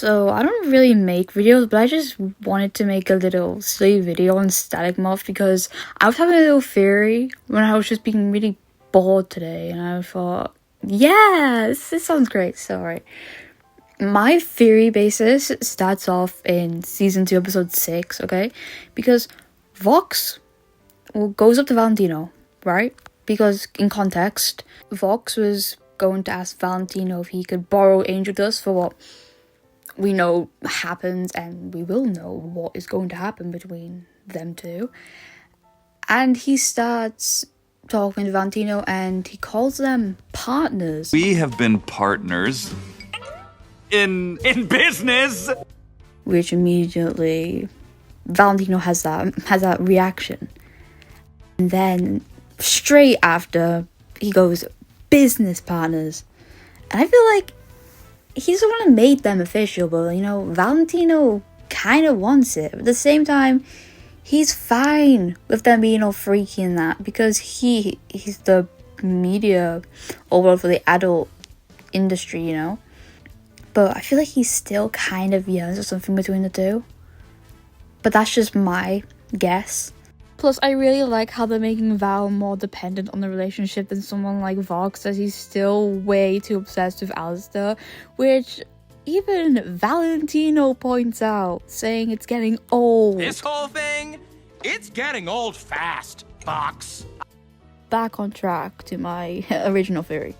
So I don't really make videos, but I just wanted to make a little silly video on staticmoth because I was having a little theory when I was just being really bored today, and I thought, yeah, this sounds great. So alright, my theory basis starts off in season 2 episode 6, okay? Because Vox goes up to Valentino, right? Because in context, Vox was going to ask Valentino if he could borrow angel dust for what we know happens, and we will know what is going to happen between them two. And he starts talking to Valentino and he calls them partners. We have been partners in business. Which immediately Valentino has that reaction. And then straight after he goes business partners. And I feel like he's the one who made them official, but Valentino kind of wants it. But at the same time, he's fine with them being all freaky and that, because he's the media overall for the adult industry, But I feel like he still kind of yearns for something between the two. But that's just my guess. Plus, I really like how they're making Val more dependent on the relationship than someone like Vox, as he's still way too obsessed with Alistair, which even Valentino points out, saying it's getting old. This whole thing, it's getting old fast, Vox. Back on track to my original theory.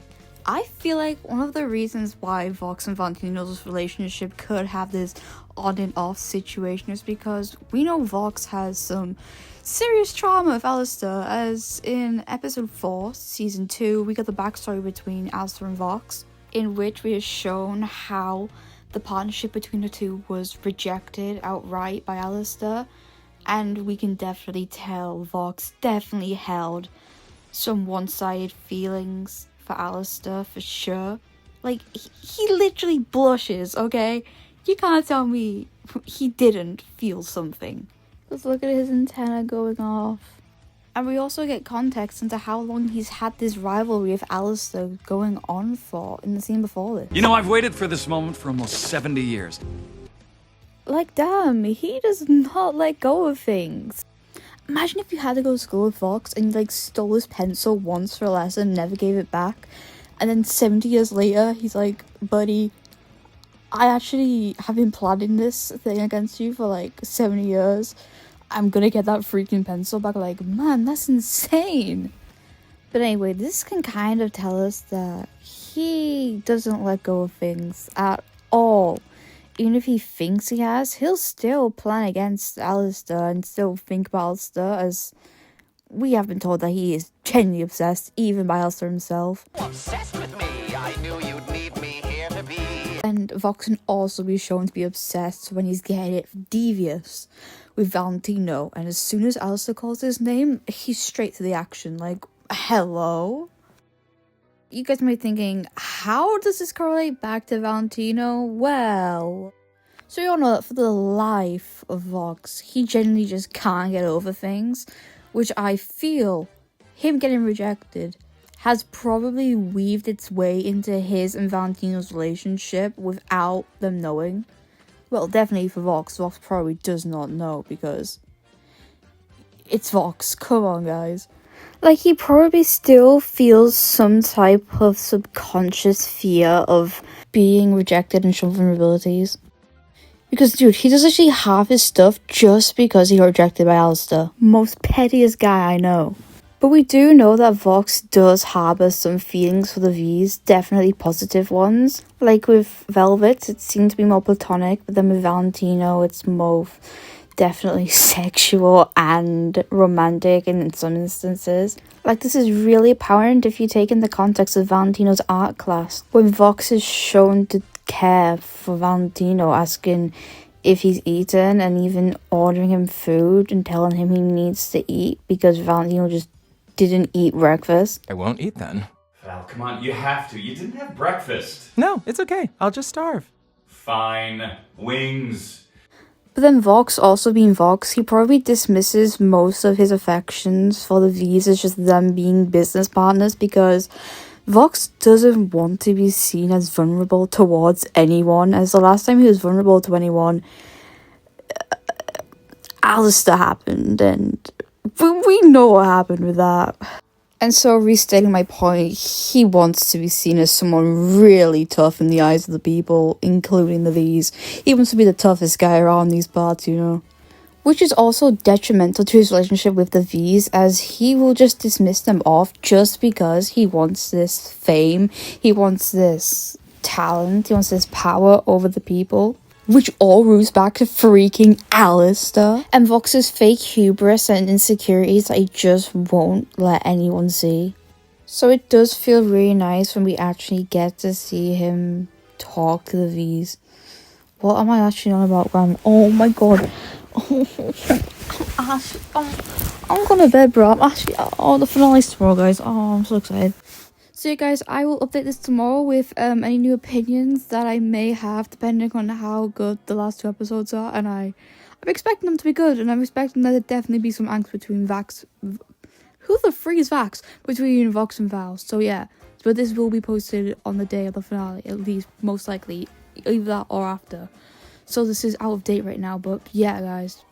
I feel like one of the reasons why Vox and Valentino's relationship could have this on and off situation is because we know Vox has some serious trauma with Alistair, as in episode 4, season 2, we got the backstory between Alistair and Vox, in which we are shown how the partnership between the two was rejected outright by Alistair, and we can definitely tell Vox definitely held some one-sided feelings for Alistair, for sure. Like, he literally blushes, okay? You can't tell me he didn't feel something. Just look at his antenna going off. And we also get context into how long he's had this rivalry with Alistair going on for in the scene before this. I've waited for this moment for almost 70 years. Like, damn, he does not let go of things. Imagine if you had to go to school with Vox and you stole his pencil once for a lesson and never gave it back, and then 70 years later he's like, buddy, I actually have been planning this thing against you for 70 years. I'm gonna get that freaking pencil back. Man, that's insane. But anyway, this can kind of tell us that he doesn't let go of things at all. Even if he thinks he has, he'll still plan against Alistair and still think about Alistair, as we have been told that he is genuinely obsessed, even by Alistair himself. Obsessed with me, I knew you'd need me here to be. And Vox can also be shown to be obsessed when he's getting it devious with Valentino, and as soon as Alistair calls his name, he's straight to the action, hello? You guys might be thinking, how does this correlate back to Valentino? Well, so you all know that for the life of Vox, he genuinely just can't get over things, which I feel him getting rejected has probably weaved its way into his and Valentino's relationship without them knowing. Well, definitely for Vox. Vox probably does not know, because it's Vox. Come on, guys. He probably still feels some type of subconscious fear of being rejected and shown vulnerabilities. Because, dude, he does actually half his stuff just because he got rejected by Alistair. Most pettiest guy I know. But we do know that Vox does harbour some feelings for the V's, definitely positive ones. Like with Velvet, it seemed to be more platonic, but then with Valentino, it's more definitely sexual and romantic in some instances. This is really apparent if you take in the context of Valentino's art class, when Vox is shown to care for Valentino, asking if he's eaten and even ordering him food and telling him he needs to eat because Valentino just didn't eat breakfast. I won't eat then. Val, come on, you have to. You didn't have breakfast. No, it's okay. I'll just starve. Fine. Wings. But then Vox, also being Vox, he probably dismisses most of his affections for the V's as just them being business partners, because Vox doesn't want to be seen as vulnerable towards anyone, as the last time he was vulnerable to anyone, Alistair happened, and we know what happened with that. And so, restating my point, he wants to be seen as someone really tough in the eyes of the people, including the V's. He wants to be the toughest guy around these parts, you know. Which is also detrimental to his relationship with the V's, as he will just dismiss them off just because he wants this fame, he wants this talent, he wants this power over the people. Which all roots back to freaking Alistair and Vox's fake hubris and insecurities that he just won't let anyone see. So it does feel really nice when we actually get to see him talk to the V's. What am I actually on about, Graham? Oh my god. I'm going to bed, bro. I'm actually... the finale's tomorrow, guys. Oh, I'm so excited. So yeah, guys, I will update this tomorrow with any new opinions that I may have, depending on how good the last 2 episodes are. And I'm expecting them to be good, and I'm expecting there to definitely be some angst between Vax. Who the freak is Vax? Between Vox and Val. So yeah, but this will be posted on the day of the finale, at least, most likely, either that or after. So this is out of date right now, but yeah, guys,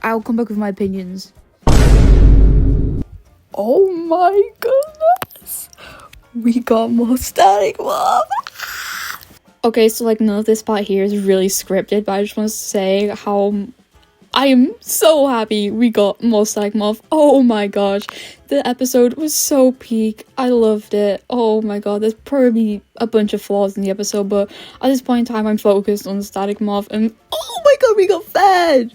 I'll come back with my opinions. Oh my goodness, we got more staticmoth. Okay, so like none of this part here is really scripted, but I just want to say how I am so happy we got more staticmoth. Oh my gosh, the episode was so peak. I loved it. Oh my god, there's probably a bunch of flaws in the episode, but at this point in time I'm focused on staticmoth, and oh my god, we got fed.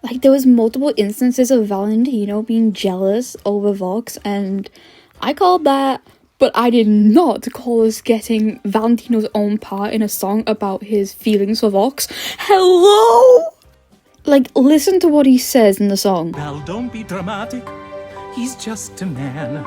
Like, there was multiple instances of Valentino being jealous over Vox, and I called that, but I did not call us getting Valentino's own part in a song about his feelings for Vox. Hello? Like, listen to what he says in the song. Well, don't be dramatic. He's just a man.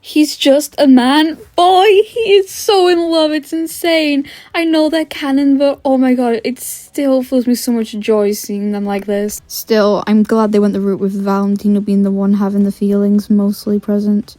He's just a man. Boy, he is so in love. It's insane. I know they're canon, but oh my god, it still fills me so much joy seeing them like this. Still, I'm glad they went the route with Valentino being the one having the feelings mostly present.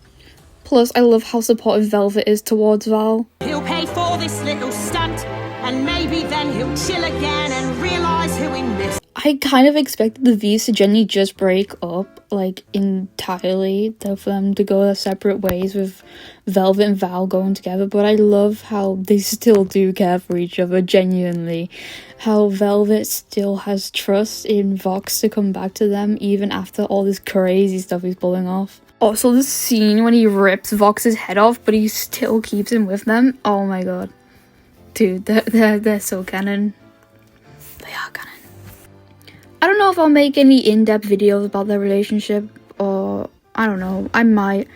Plus, I love how supportive Velvet is towards Val. He'll pay for this little stunt, and maybe then he'll chill again and realise who he missed. I kind of expected the V's to genuinely just break up, like, entirely, for them to go their separate ways with Velvet and Val going together, but I love how they still do care for each other, genuinely. How Velvet still has trust in Vox to come back to them, even after all this crazy stuff he's pulling off. Also, the scene when he rips Vox's head off, but he still keeps him with them, oh my god. Dude, they're so canon. They are canon. I don't know if I'll make any in-depth videos about their relationship, or I don't know, I might.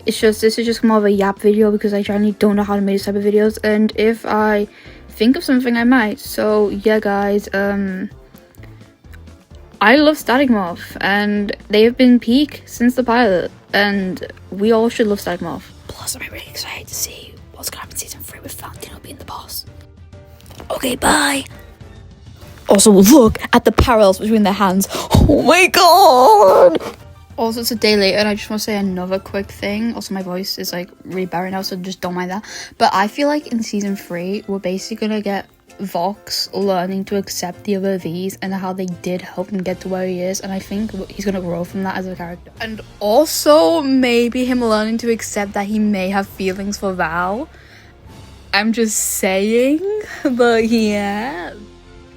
This is just more of a yap video because I generally don't know how to make this type of videos, and if I think of something I might. So yeah guys, I love staticmoth, and they have been peak since the pilot, and we all should love staticmoth. Plus, I'm really excited to see what's gonna happen in season 3 with Valentino being the boss. Okay, bye! Also, look at the parallels between their hands. Oh my god! Also, it's a day later, and I just want to say another quick thing. Also, my voice is like really bad right now, so just don't mind that. But I feel like in season 3, we're basically gonna get Vox learning to accept the other V's and how they did help him get to where he is, and I think he's gonna grow from that as a character. And also, maybe him learning to accept that he may have feelings for Val. I'm just saying, but yeah.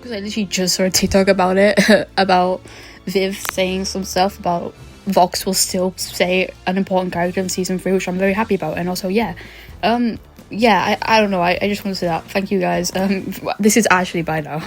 I literally just saw a TikTok about it, about Viv saying some stuff about Vox will still stay an important character in season 3, which I'm very happy about. And also, yeah, I don't know, I just want to say that. Thank you guys. This is actually bye now.